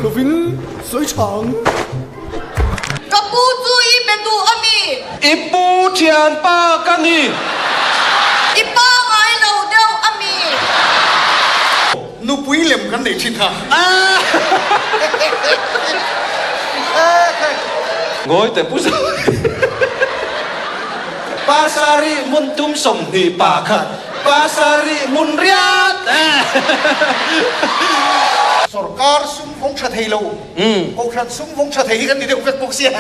鲁宾水厂。个不注意变度阿米，一步前八干你，一把爱老掉阿米，努不一脸跟你听他。我แต่ผู้ชายปาสาริมุนตุ้มสมนีปาคัดปาสาริมุนเรียด Sarkar sumfong sa thelo. Kung sa sumfong sa thelo kan dito vet boxia.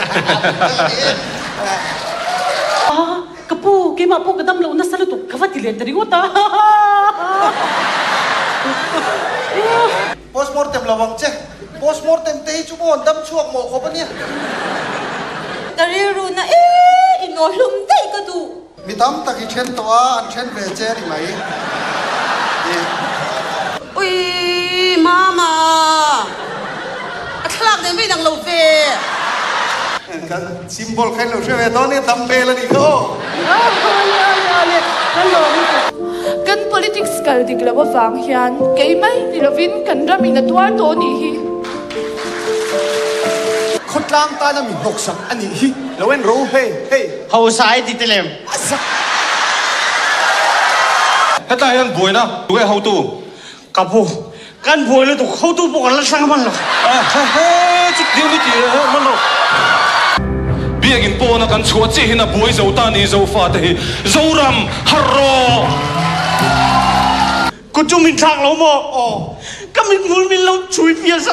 กระปูเกี่ยมาปูกระดำเราน่าสนุกขวัดที่เลี้ยงแต่ดีกว่าตา Postmortem lawang che. Postmortem te chubon dam chuak mo ko pa niya. กะเรียรู้นะอินโนลุมได้ก็ดู Mitam taki chen toa an chen ve che ri mai. อุ้ยมามาคลักเนี่ยไม่ดังเราเฟ่ Kan simbol kan lo che ve to ni tambe la ni ko. กัน politics กันดิกลาวฟังเฮียนเกี่ยไหมดิลวินกันรามินตัวตัวนี้ Khotlang ta na mi bok sak ani hi. Lawen ro hey hey. 後曬啲啲咧， ให้ตายยังป่วยนะดูไอ้เฮาตู้ 夾鋪跟鋪咧讀好多部人甩生蚊啦， เฮ้จุดเดียวนี่เดียวมันหรอกเบี้ยกินโปนะกันชัวเจหินะป่วยเจ้าตานี่เจ้าฟาเตะเจ้ารำฮัลโหล 個中面拆佬喎，哦，今日滿面佬隨便實。